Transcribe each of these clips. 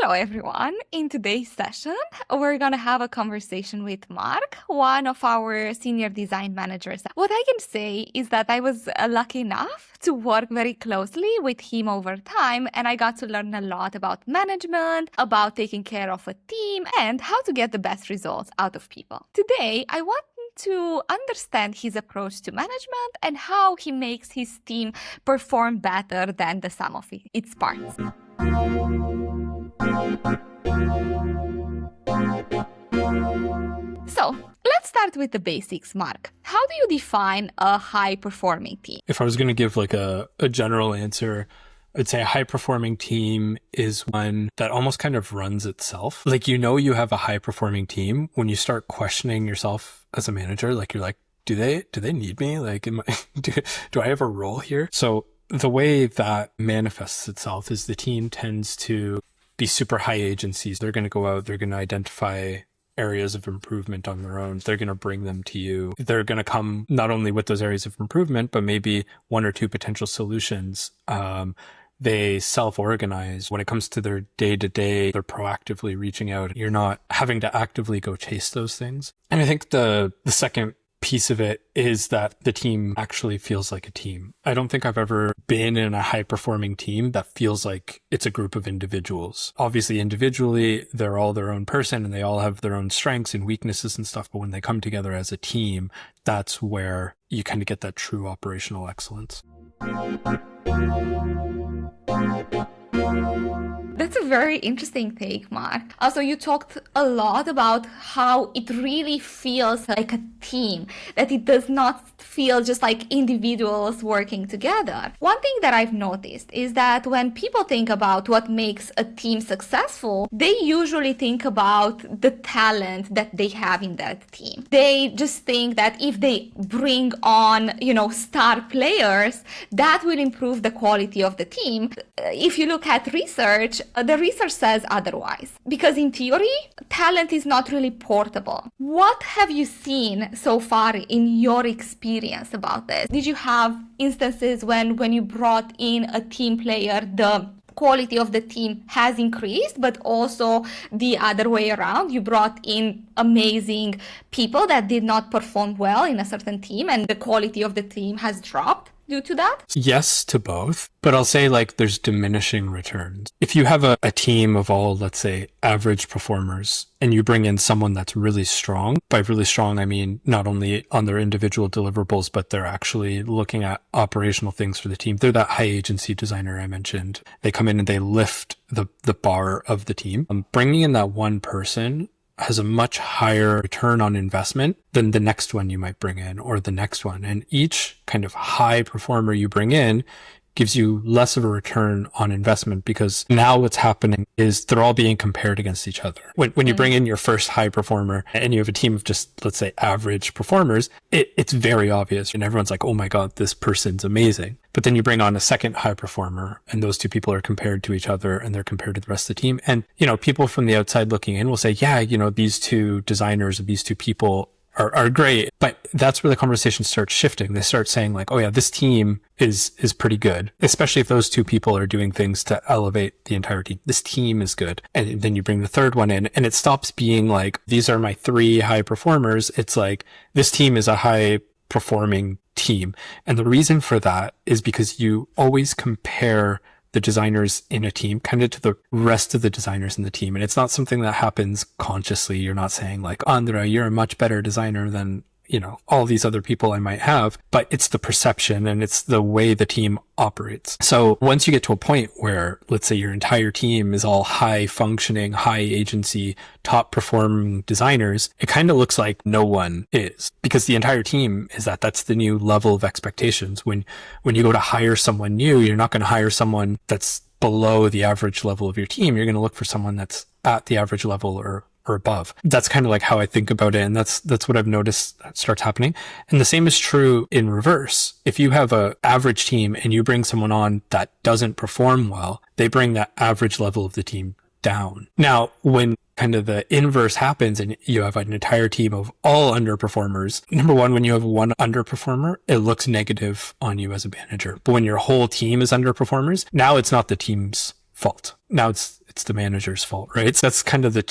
Hello, everyone. In today's session, we're going to have a conversation with Mark, one of our senior design managers. What I can say is that I was lucky enough to work very closely with him over time, and I got to learn a lot about management, about taking care of a team, and how to get the best results out of people. Today, I want to understand his approach to management and how he makes his team perform better than the sum of its parts. So, let's start with the basics, Mark. How do you define a high-performing team? If I was going to give like a general answer, I'd say a high-performing team is one that almost kind of runs itself. Like, you know, you have a high-performing team when you start questioning yourself as a manager. Like, you're like, do they need me? Like, do I have a role here? So the way that manifests itself is the team tends to be super high agencies. They're going to go out, they're going to identify areas of improvement on their own. They're going to bring them to you. They're going to come not only with those areas of improvement, but maybe one or two potential solutions. They self-organize. When it comes to their day-to-day, they're proactively reaching out. You're not having to actively go chase those things. And I think the second piece of it is that the team actually feels like a team. I don't think I've ever been in a high-performing team that feels like it's a group of individuals. Obviously, individually, they're all their own person and they all have their own strengths and weaknesses and stuff. But when they come together as a team, that's where you kind of get that true operational excellence. That's a very interesting take, Mark. Also, you talked a lot about how it really feels like a team, that it does not feel just like individuals working together. One thing that I've noticed is that when people think about what makes a team successful, they usually think about the talent that they have in that team. They just think that if they bring on, star players, that will improve the quality of the team. If you look at research, the research says otherwise. Because in theory, talent is not really portable. What have you seen so far in your experience about this? Did you have instances when you brought in a team player, the quality of the team has increased, but also the other way around? You brought in amazing people that did not perform well in a certain team and the quality of the team has dropped due to that? Yes to both, but I'll say like there's diminishing returns. If you have a team of all, let's say, average performers and you bring in someone that's really strong, by really strong, I mean not only on their individual deliverables, but they're actually looking at operational things for the team. They're that high agency designer I mentioned. They come in and they lift the bar of the team. Bringing in that one person has a much higher return on investment than the next one you might bring in or the next one. And each kind of high performer you bring in gives you less of a return on investment because now what's happening is they're all being compared against each other. When you bring in your first high performer and you have a team of just, let's say, average performers, it's very obvious and everyone's like, oh my God, this person's amazing. But then you bring on a second high performer and those two people are compared to each other and they're compared to the rest of the team. And, people from the outside looking in will say, yeah, these two designers or these two people are great, but that's where the conversation starts shifting. They start saying like, oh yeah, this team is pretty good, especially if those two people are doing things to elevate the entire team. This team is good. And then you bring the third one in and it stops being like, these are my three high performers. It's like, this team is a high performing team. And the reason for that is because you always compare the designers in a team kind of to the rest of the designers in the team. And it's not something that happens consciously. You're not saying like, Andra, you're a much better designer than, all these other people I might have, but it's the perception and it's the way the team operates. So once you get to a point where, let's say your entire team is all high functioning, high agency, top performing designers, it kind of looks like no one is because the entire team is that's the new level of expectations. When you go to hire someone new, you're not going to hire someone that's below the average level of your team. You're going to look for someone that's at the average level or above. That's kind of like how I think about it. And that's what I've noticed starts happening. And the same is true in reverse. If you have an average team and you bring someone on that doesn't perform well, they bring that average level of the team down. Now, when kind of the inverse happens and you have an entire team of all underperformers, number one, when you have one underperformer, it looks negative on you as a manager. But when your whole team is underperformers, now it's not the team's fault. Now it's it's the manager's fault, right? So that's kind of the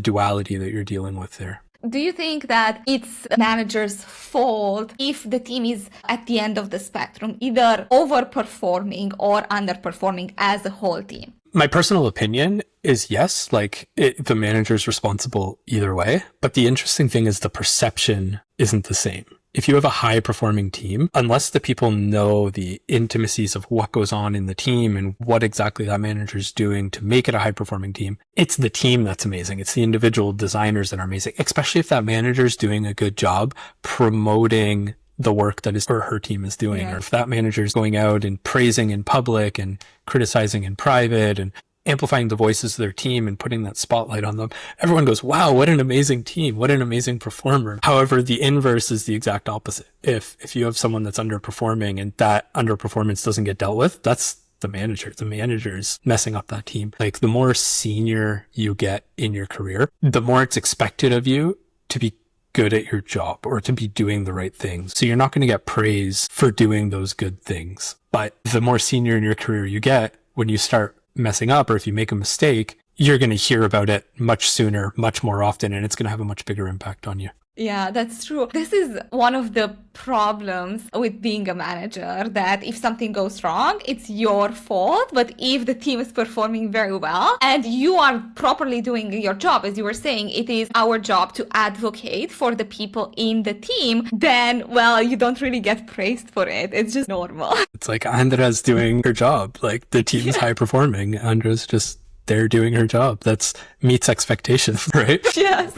duality that you're dealing with there. Do you think that it's manager's fault if the team is at the end of the spectrum, either overperforming or underperforming as a whole team? My personal opinion is yes, the manager's responsible either way. But the interesting thing is the perception isn't the same. If you have a high performing team, unless the people know the intimacies of what goes on in the team and what exactly that manager is doing to make it a high performing team, it's the team that's amazing. It's the individual designers that are amazing, especially if that manager is doing a good job promoting the work that his or her team is doing. Or if that manager is going out and praising in public and criticizing in private and amplifying the voices of their team and putting that spotlight on them, everyone goes, wow, what an amazing team. What an amazing performer. However, the inverse is the exact opposite. If you have someone that's underperforming and that underperformance doesn't get dealt with, that's the manager. The manager's messing up that team. The more senior you get in your career, the more it's expected of you to be good at your job or to be doing the right things. So you're not going to get praise for doing those good things. But the more senior in your career you get, when you start messing up or if you make a mistake, you're going to hear about it much sooner, much more often, and it's going to have a much bigger impact on you. Yeah, that's true. This is one of the problems with being a manager, that if something goes wrong, it's your fault. But if the team is performing very well and you are properly doing your job, as you were saying, it is our job to advocate for the people in the team, then, well, you don't really get praised for it. It's just normal. It's like Andra's doing her job. The team's high performing. Andra's just there doing her job. That's meets expectations, right? Yes.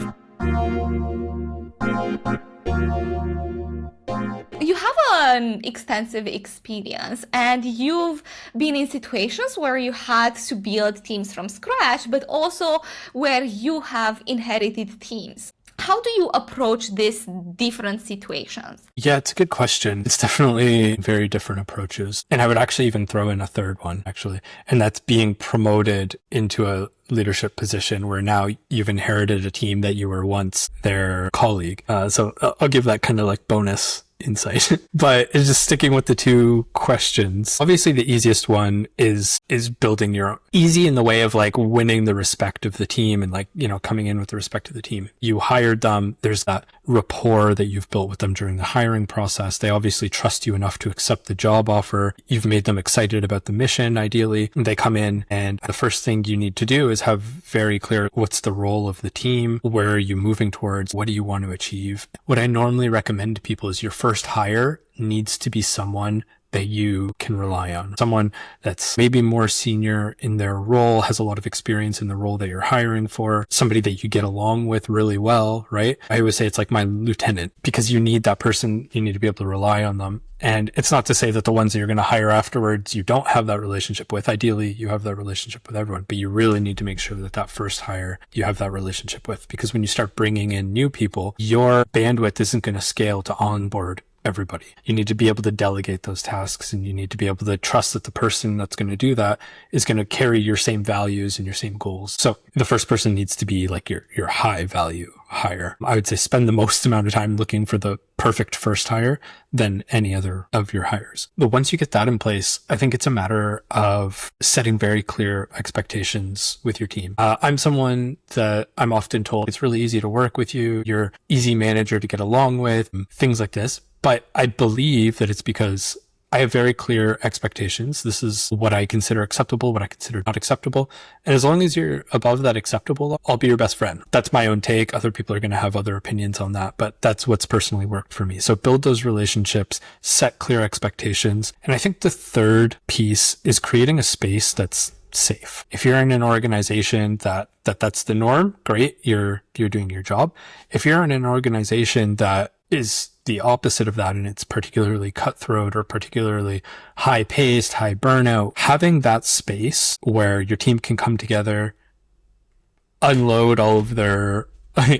You have an extensive experience and you've been in situations where you had to build teams from scratch, but also where you have inherited teams. How do you approach these different situations? Yeah, it's a good question. It's definitely very different approaches. And I would actually even throw in a third one, actually. And that's being promoted into a leadership position where now you've inherited a team that you were once their colleague. So I'll give that kind of bonus insight. But it's just sticking with the two questions. Obviously, the easiest one is building your own. Easy in the way of winning the respect of the team and coming in with the respect of the team. You hired them. There's that rapport that you've built with them during the hiring process. They obviously trust you enough to accept the job offer. You've made them excited about the mission, ideally. They come in and the first thing you need to do is have very clear what's the role of the team, where are you moving towards, what do you want to achieve. What I normally recommend to people is your first hire needs to be someone that you can rely on. Someone that's maybe more senior in their role, has a lot of experience in the role that you're hiring for, somebody that you get along with really well, right? I always say it's like my lieutenant, because you need that person, you need to be able to rely on them. And it's not to say that the ones that you're going to hire afterwards, you don't have that relationship with. Ideally, you have that relationship with everyone, but you really need to make sure that that first hire you have that relationship with, because when you start bringing in new people, your bandwidth isn't going to scale to onboard everybody. You need to be able to delegate those tasks, and you need to be able to trust that the person that's going to do that is going to carry your same values and your same goals. So the first person needs to be your high value hire. I would say spend the most amount of time looking for the perfect first hire than any other of your hires. But once you get that in place, I think it's a matter of setting very clear expectations with your team. I'm someone that I'm often told it's really easy to work with you. You're easy manager to get along with, things like this. But I believe that it's because I have very clear expectations. This is what I consider acceptable, what I consider not acceptable. And as long as you're above that acceptable, I'll be your best friend. That's my own take. Other people are going to have other opinions on that, but that's what's personally worked for me. So build those relationships, set clear expectations. And I think the third piece is creating a space that's safe. If you're in an organization that's the norm, great. You're doing your job. If you're in an organization that is the opposite of that, and it's particularly cutthroat or particularly high paced, high burnout, having that space where your team can come together, unload all of their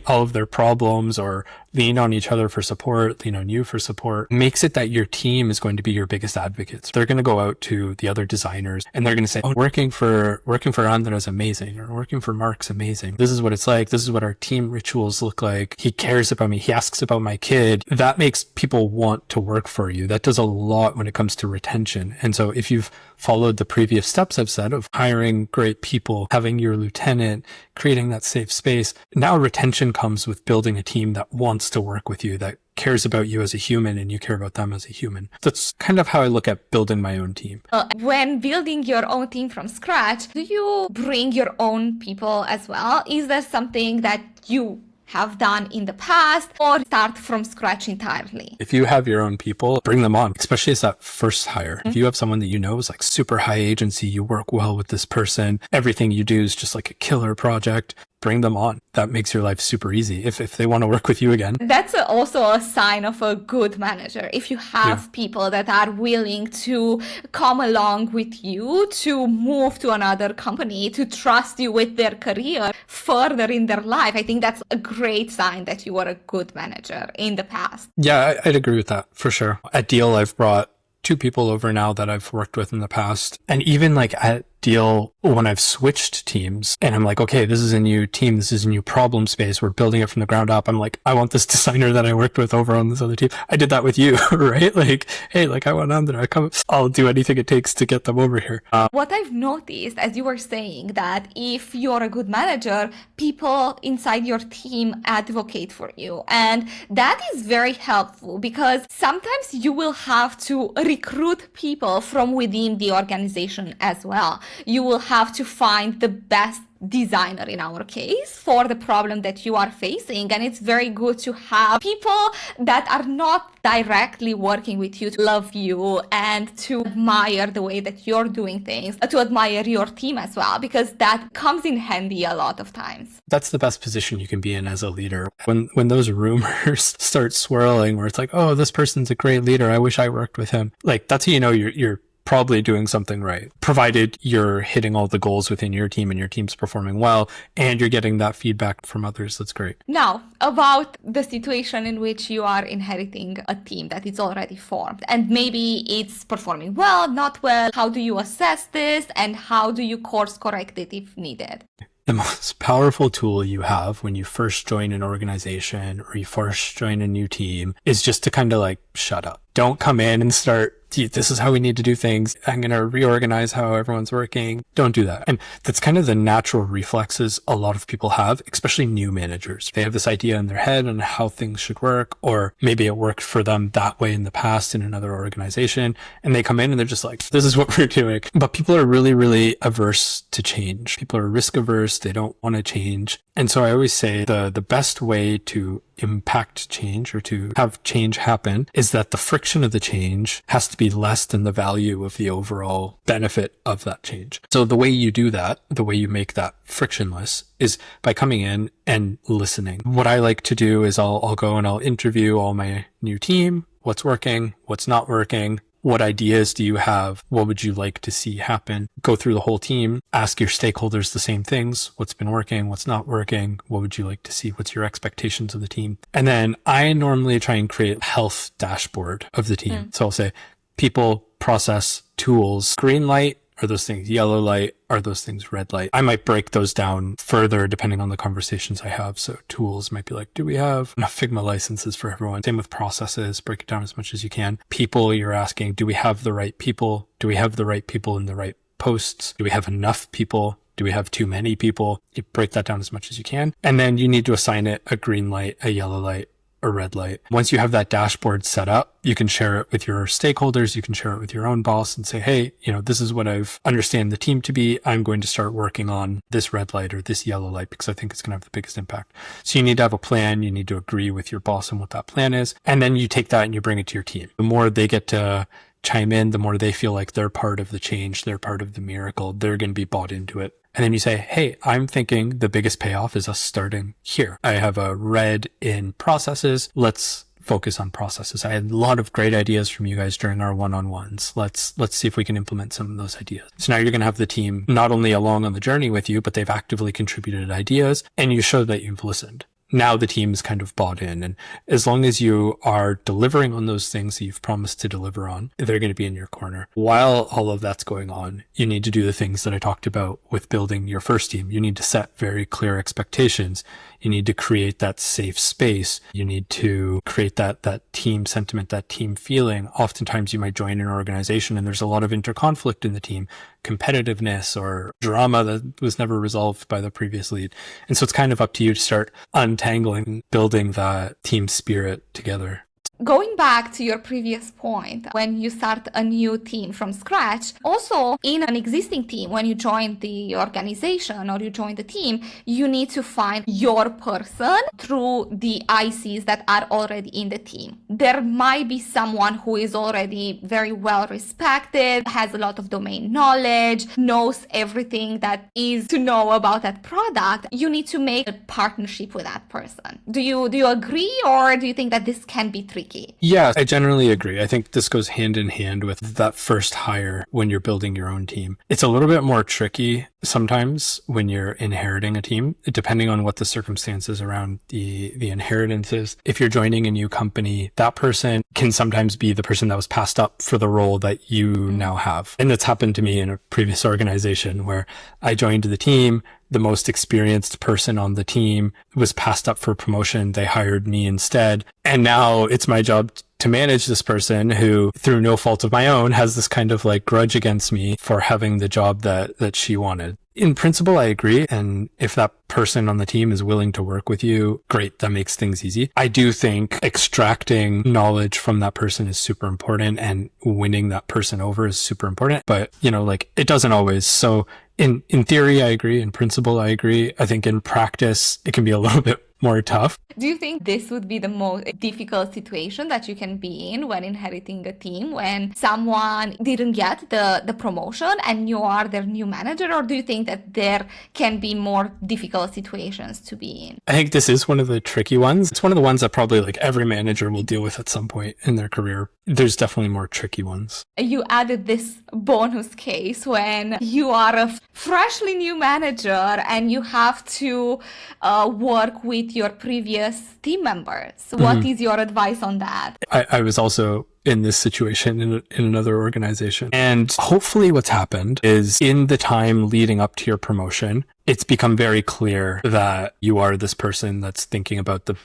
all of their problems or lean on each other for support, lean on you for support, makes it that your team is going to be your biggest advocates. They're going to go out to the other designers and they're going to say, oh, working for Andra is amazing, or working for Mark's amazing. This is what it's like. This is what our team rituals look like. He cares about me. He asks about my kid. That makes people want to work for you. That does a lot when it comes to retention. And so if you've followed the previous steps I've said of hiring great people, having your lieutenant, creating that safe space, now retention comes with building a team that wants to work with you, that cares about you as a human and you care about them as a human. That's kind of how I look at building my own team. When building your own team from scratch, do you bring your own people as well? Is there something that you have done in the past, or start from scratch entirely? If you have your own people, bring them on, especially as that first hire. If you have someone that you know is like super high agency, you work well with this person, everything you do is just like a killer project, bring them on. That makes your life super easy if they want to work with you again. That's also a sign of a good manager. If you have people that are willing to come along with you, to move to another company, to trust you with their career further in their life, I think that's a great sign that you were a good manager in the past. Yeah, I'd agree with that for sure. At Deal, I've brought 2 people over now that I've worked with in the past. And even like at Deal, when I've switched teams and I'm like, okay, this is a new team. This is a new problem space. We're building it from the ground up. I'm like, I want this designer that I worked with over on this other team. I did that with you, right? Like, hey, like I want Andra, I'll do anything it takes to get them over here. What I've noticed, as you were saying, that if you're a good manager, people inside your team advocate for you. And that is very helpful because sometimes you will have to recruit people from within the organization as well. You will have to find the best designer in our case for the problem that you are facing, and it's very good to have people that are not directly working with you to love you and to admire the way that you're doing things, to admire your team as well, because that comes in handy a lot of times. That's the best position you can be in as a leader. When those rumors start swirling where it's like, oh, this person's a great leader, I wish I worked with him, like that's how you know you're probably doing something right, provided you're hitting all the goals within your team and your team's performing well and you're getting that feedback from others. That's great. Now, about the situation in which you are inheriting a team that is already formed and maybe it's performing well, not well. How do you assess this and how do you course correct it if needed? The most powerful tool you have when you first join an organization or you first join a new team is just to kind of like shut up. Don't come in and start, this is how we need to do things. I'm going to reorganize how everyone's working. Don't do that. And that's kind of the natural reflexes a lot of people have, especially new managers. They have this idea in their head on how things should work, or maybe it worked for them that way in the past in another organization. And they come in and they're just like, this is what we're doing. But people are really, really averse to change. People are risk averse. They don't want to change. And so I always say the best way to impact change or to have change happen is that the friction of the change has to be less than the value of the overall benefit of that change. So the way you do that, the way you make that frictionless is by coming in and listening. What I like to do is I'll go and I'll interview all my new team, what's working, what's not working. What ideas do you have? What would you like to see happen? Go through the whole team, ask your stakeholders the same things. What's been working? What's not working? What would you like to see? What's your expectations of the team? And then I normally try and create a health dashboard of the team. So I'll say people, process, tools, green light. Are those things yellow light? Are those things red light? I might break those down further depending on the conversations I have. So tools might be like, do we have enough Figma licenses for everyone? Same with processes, break it down as much as you can. People, you're asking, do we have the right people? Do we have the right people in the right posts? Do we have enough people? Do we have too many people? You break that down as much as you can. And then you need to assign it a green light, a yellow light, a red light. Once you have that dashboard set up, you can share it with your stakeholders. You can share it with your own boss and say, hey, this is what I've understand the team to be. I'm going to start working on this red light or this yellow light because I think it's going to have the biggest impact. So you need to have a plan. You need to agree with your boss on what that plan is. And then you take that and you bring it to your team. The more they get to chime in, the more they feel like they're part of the change. They're part of the miracle. They're going to be bought into it. And then you say, hey, I'm thinking the biggest payoff is us starting here. I have a red in processes. Let's focus on processes. I had a lot of great ideas from you guys during our one-on-ones. Let's see if we can implement some of those ideas. So now you're going to have the team not only along on the journey with you, but they've actively contributed ideas and you show that you've listened. now the team is kind of bought in. And as long as you are delivering on those things that you've promised to deliver on, they're going to be in your corner. While all of that's going on, you need to do the things that I talked about with building your first team. You need to set very clear expectations. You need to create that safe space. You need to create that team sentiment, that team feeling. Oftentimes you might join an organization and there's a lot of interconflict in the team, competitiveness or drama that was never resolved by the previous lead. And so it's kind of up to you to start untangling, building that team spirit together. Going back to your previous point, when you start a new team from scratch, also in an existing team, when you join the organization or you join the team, you need to find your person through the ICs that are already in the team. There might be someone who is already very well respected, has a lot of domain knowledge, knows everything that is to know about that product. You need to make a partnership with that person. Do you agree, or do you think that this can be tricky? Yeah, I generally agree. I think this goes hand in hand with that first hire when you're building your own team. It's a little bit more tricky sometimes when you're inheriting a team, depending on what the circumstances around the inheritance is. If you're joining a new company, that person can sometimes be the person that was passed up for the role that you now have. And that's happened to me in a previous organization where I joined the team. The most experienced person on the team was passed up for promotion. They hired me instead. And now it's my job to manage this person who, through no fault of my own, has this kind of like grudge against me for having the job that she wanted. In principle, I agree. And if that person on the team is willing to work with you, great. That makes things easy. I do think extracting knowledge from that person is super important, and winning that person over is super important. But, it doesn't always. So in theory, I agree. In principle, I agree. I think in practice, it can be a little bit more tough. Do you think this would be the most difficult situation that you can be in when inheriting a team, when someone didn't get the promotion and you are their new manager? Or do you think that there can be more difficult situations to be in? I think this is one of the tricky ones. It's one of the ones that probably like every manager will deal with at some point in their career. There's definitely more tricky ones. You added this bonus case when you are a freshly new manager and you have to work with your previous team members. What is your advice on that? I was also in this situation in another organization. And hopefully what's happened is in the time leading up to your promotion, it's become very clear that you are this person that's thinking about the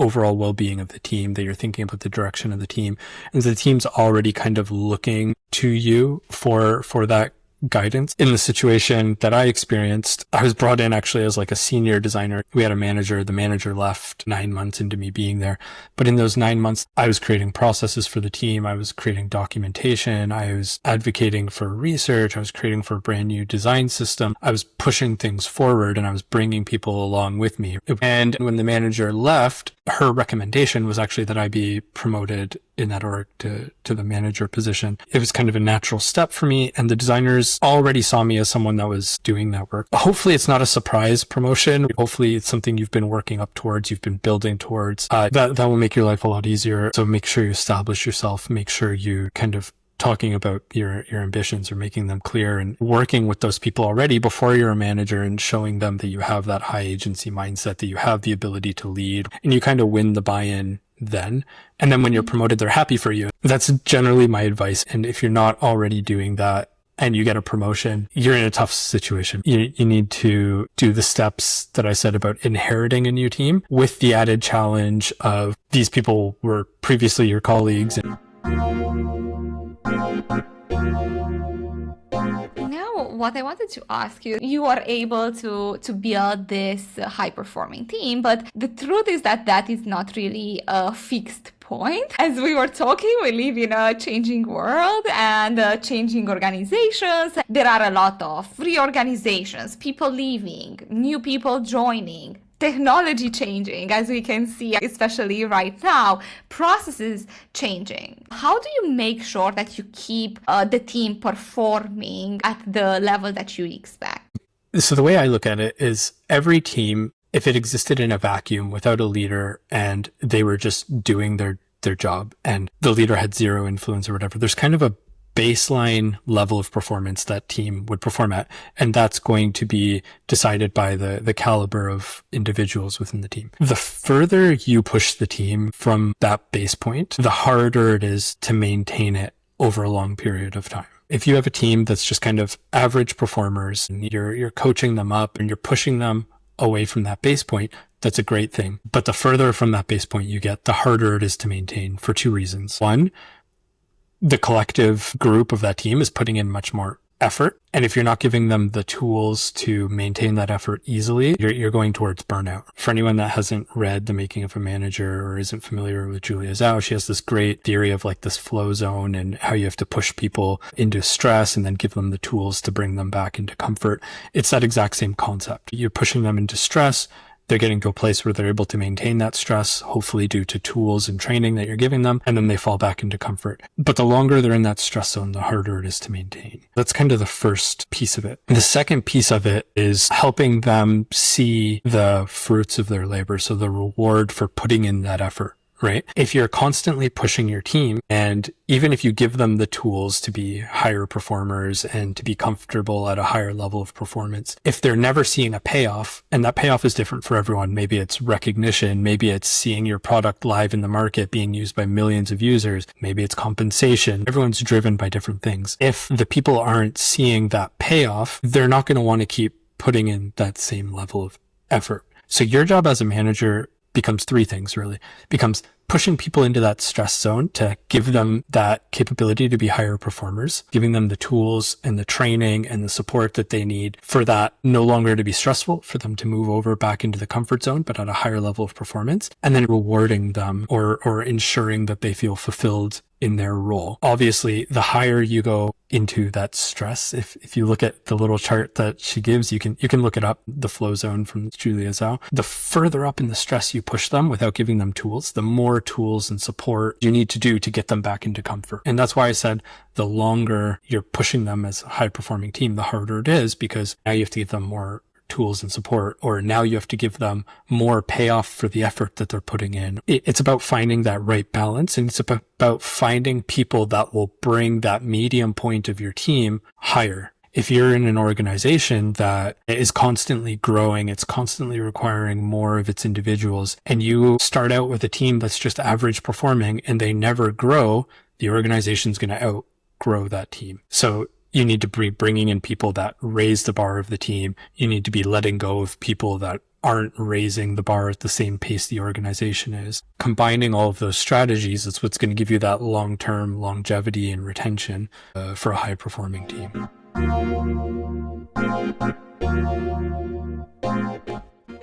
overall well-being of the team, that you're thinking about the direction of the team. And the team's already kind of looking to you for that guidance. In the situation that I experienced, I was brought in actually as like a senior designer. We had a manager. The manager left 9 months into me being there. But in those 9 months, I was creating processes for the team. I was creating documentation. I was advocating for research. I was creating for a brand new design system. I was pushing things forward and I was bringing people along with me. And when the manager left, her recommendation was actually that I be promoted in that org to the manager position. It was kind of a natural step for me, and the designers already saw me as someone that was doing that work. Hopefully it's not a surprise promotion. Hopefully it's something you've been working up towards, you've been building towards. That will make your life a lot easier. So make sure you establish yourself, make sure you kind of talking about your ambitions or making them clear and working with those people already before you're a manager and showing them that you have that high agency mindset, that you have the ability to lead, and you kind of win the buy-in then. And then when you're promoted, they're happy for you. That's generally my advice. And if you're not already doing that and you get a promotion, you're in a tough situation. You need to do the steps that I said about inheriting a new team with the added challenge of these people were previously your colleagues. Now, what I wanted to ask you, you are able to build this high-performing team, but the truth is that is not really a fixed point. As we were talking, we live in a changing world and changing organizations. There are a lot of reorganizations, people leaving, new people joining, technology changing, as we can see, especially right now, processes changing. How do you make sure that you keep the team performing at the level that you expect? So the way I look at it is every team, if it existed in a vacuum without a leader and they were just doing their job and the leader had zero influence or whatever, there's kind of a baseline level of performance that team would perform at. And that's going to be decided by the caliber of individuals within the team. The further you push the team from that base point, the harder it is to maintain it over a long period of time. If you have a team that's just kind of average performers and you're coaching them up and you're pushing them away from that base point, that's a great thing. But the further from that base point you get, the harder it is to maintain for two reasons. One, the collective group of that team is putting in much more effort. And if you're not giving them the tools to maintain that effort easily, you're going towards burnout. For anyone that hasn't read The Making of a Manager or isn't familiar with Julia Zhao, she has this great theory of like this flow zone and how you have to push people into stress and then give them the tools to bring them back into comfort. It's that exact same concept. You're pushing them into stress. They're getting to a place where they're able to maintain that stress, hopefully due to tools and training that you're giving them, and then they fall back into comfort. But the longer they're in that stress zone, the harder it is to maintain. That's kind of the first piece of it. The second piece of it is helping them see the fruits of their labor, so the reward for putting in that effort. Right? If you're constantly pushing your team, and even if you give them the tools to be higher performers and to be comfortable at a higher level of performance, if they're never seeing a payoff, and that payoff is different for everyone, maybe it's recognition, maybe it's seeing your product live in the market being used by millions of users, maybe it's compensation. Everyone's driven by different things. If the people aren't seeing that payoff, they're not going to want to keep putting in that same level of effort. So your job as a manager becomes three things really. It becomes pushing people into that stress zone to give them that capability to be higher performers, giving them the tools and the training and the support that they need for that no longer to be stressful, for them to move over back into the comfort zone, but at a higher level of performance, and then rewarding them or ensuring that they feel fulfilled in their role. Obviously, the higher you go into that stress, if you look at the little chart that she gives, you can look it up, the flow zone from Julia Zhao. The further up in the stress you push them without giving them tools, the more tools and support you need to do to get them back into comfort. And that's why I said the longer you're pushing them as a high performing team, the harder it is, because now you have to give them more tools and support, or now you have to give them more payoff for the effort that they're putting in. It's about finding that right balance, and it's about finding people that will bring that medium point of your team higher. If you're in an organization that is constantly growing, it's constantly requiring more of its individuals, and you start out with a team that's just average performing and they never grow, the organization's going to outgrow that team. So you need to be bringing in people that raise the bar of the team. You need to be letting go of people that aren't raising the bar at the same pace the organization is. Combining all of those strategies is what's going to give you that long-term longevity and retention for a high-performing team.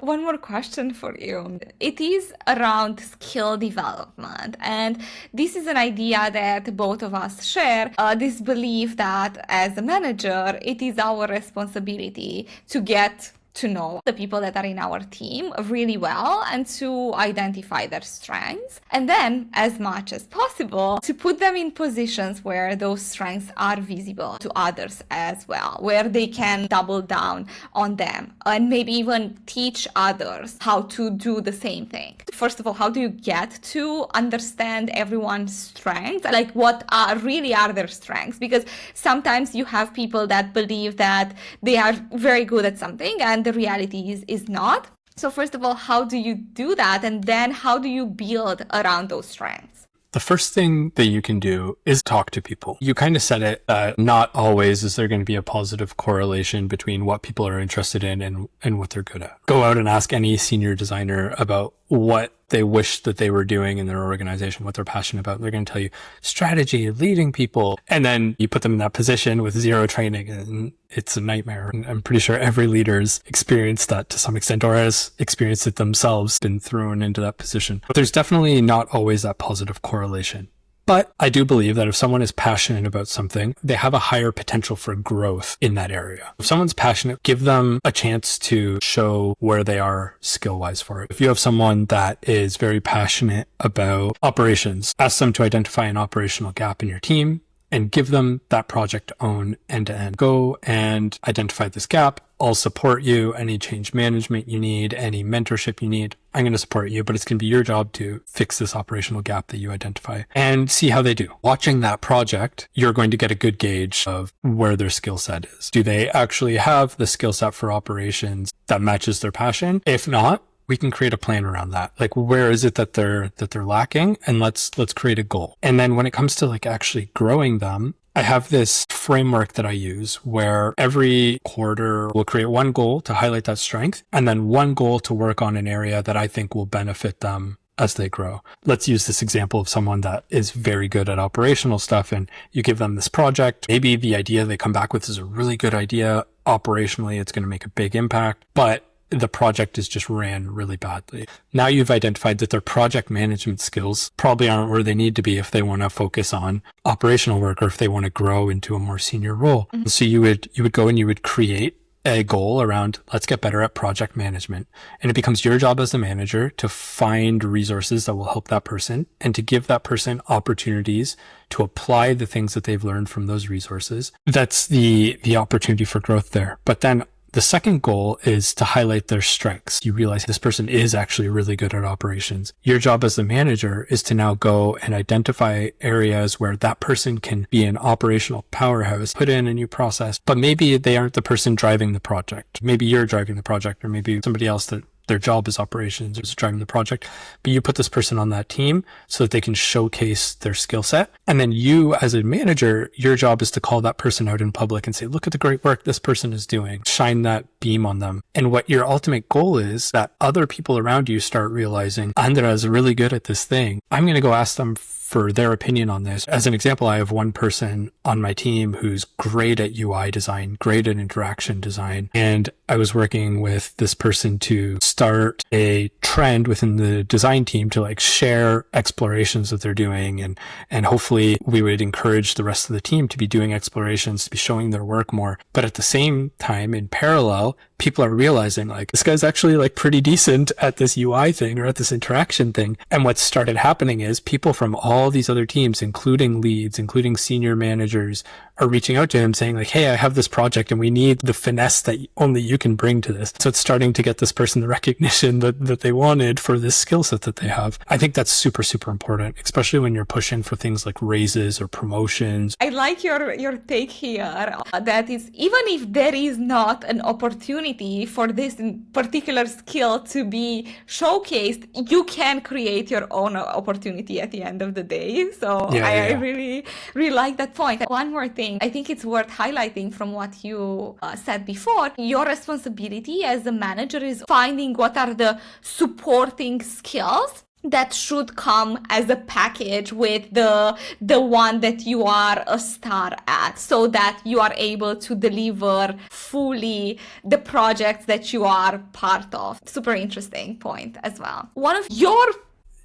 One more question for you. It is around skill development. And this is an idea that both of us share, this belief that as a manager, it is our responsibility to get to know the people that are in our team really well and to identify their strengths. And then, as much as possible, to put them in positions where those strengths are visible to others as well, where they can double down on them and maybe even teach others how to do the same thing. First of all, how do you get to understand everyone's strengths? Like, what really are their strengths? Because sometimes you have people that believe that they are very good at something and the reality is not. So first of all, how do you do that? And then how do you build around those strengths? The first thing that you can do is talk to people. You kind of said it, not always is there going to be a positive correlation between what people are interested in and what they're good at. Go out and ask any senior designer about what they wish that they were doing in their organization, what they're passionate about. They're going to tell you strategy, leading people. And then you put them in that position with zero training and it's a nightmare. And I'm pretty sure every leader's experienced that to some extent or has experienced it themselves, been thrown into that position. But there's definitely not always that positive correlation. But I do believe that if someone is passionate about something, they have a higher potential for growth in that area. If someone's passionate, give them a chance to show where they are skill-wise for it. If you have someone that is very passionate about operations, ask them to identify an operational gap in your team and give them that project to own end to end. Go and identify this gap. I'll support you. Any change management you need, any mentorship you need, I'm going to support you, but it's going to be your job to fix this operational gap that you identify and see how they do. Watching that project, you're going to get a good gauge of where their skill set is. Do they actually have the skill set for operations that matches their passion? If not, we can create a plan around that. Like, where is it that they're lacking? And let's create a goal. And then when it comes to like actually growing them, I have this framework that I use where every quarter we'll create one goal to highlight that strength and then one goal to work on an area that I think will benefit them as they grow. Let's use this example of someone that is very good at operational stuff, and you give them this project. Maybe the idea they come back with is a really good idea. Operationally, it's going to make a big impact, but the project is just ran really badly. Now you've identified that their project management skills probably aren't where they need to be if they want to focus on operational work or if they want to grow into a more senior role. Mm-hmm. So you would go and you would create a goal around, let's get better at project management. And it becomes your job as the manager to find resources that will help that person and to give that person opportunities to apply the things that they've learned from those resources. That's the opportunity for growth there. But then the second goal is to highlight their strengths. You realize this person is actually really good at operations. Your job as the manager is to now go and identify areas where that person can be an operational powerhouse, put in a new process, but maybe they aren't the person driving the project. Maybe you're driving the project, or maybe somebody else that their job is operations, is driving the project, but you put this person on that team so that they can showcase their skill set. And then you, as a manager, your job is to call that person out in public and say, look at the great work this person is doing. Shine that beam on them. And what your ultimate goal is that other people around you start realizing, Andra is really good at this thing. I'm going to go ask them for their opinion on this. As an example, I have one person on my team who's great at UI design, great at interaction design. And I was working with this person to start a trend within the design team to like share explorations that they're doing. And hopefully we would encourage the rest of the team to be doing explorations, to be showing their work more. But at the same time, in parallel, people are realizing like, this guy's actually like pretty decent at this UI thing or at this interaction thing. And what started happening is people from all these other teams, including leads, including senior managers, are reaching out to him saying like, hey, I have this project and we need the finesse that only you can bring to this. So it's starting to get this person the recognition that they wanted for this skill set that they have. I think that's super, super important, especially when you're pushing for things like raises or promotions. I like your take here. That is, even if there is not an opportunity for this particular skill to be showcased, you can create your own opportunity at the end of the day. So I really, really like that point. One more thing. I think it's worth highlighting from what you said before. Your responsibility as a manager is finding what are the supporting skills that should come as a package with the one that you are a star at, so that you are able to deliver fully the projects that you are part of. Super interesting point as well. One of your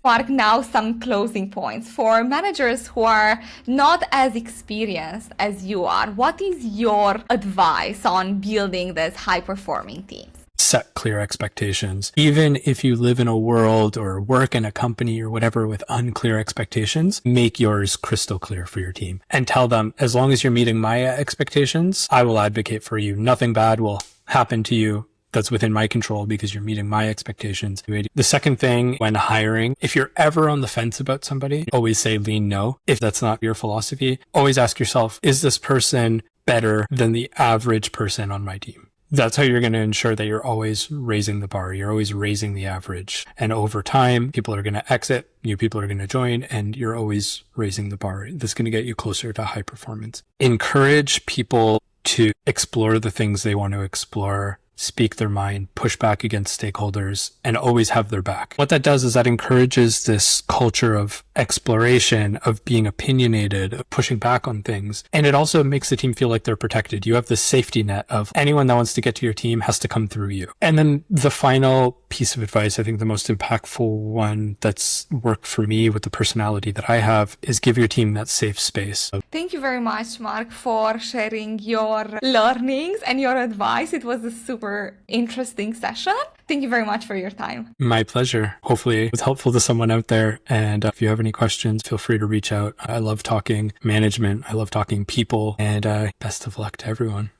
Mark, now some closing points for managers who are not as experienced as you are. What is your advice on building this high-performing teams? Set clear expectations. Even if you live in a world or work in a company or whatever with unclear expectations, make yours crystal clear for your team and tell them, as long as you're meeting my expectations, I will advocate for you. Nothing bad will happen to you that's within my control because you're meeting my expectations. The second thing when hiring, if you're ever on the fence about somebody, always say lean no. If that's not your philosophy, always ask yourself, is this person better than the average person on my team? That's how you're going to ensure that you're always raising the bar. You're always raising the average. And over time, people are going to exit, new people are going to join, and you're always raising the bar. That's going to get you closer to high performance. Encourage people to explore the things they want to explore, speak their mind, push back against stakeholders, and always have their back. What that does is that encourages this culture of exploration, of being opinionated, of pushing back on things. And it also makes the team feel like they're protected. You have this safety net of anyone that wants to get to your team has to come through you. And then the final piece of advice, I think the most impactful one that's worked for me with the personality that I have, is give your team that safe space. Thank you very much, Mark, for sharing your learnings and your advice. It was a super super interesting session. Thank you very much for your time. My pleasure. Hopefully it was helpful to someone out there. And if you have any questions, feel free to reach out. I love talking management. I love talking people. And best of luck to everyone.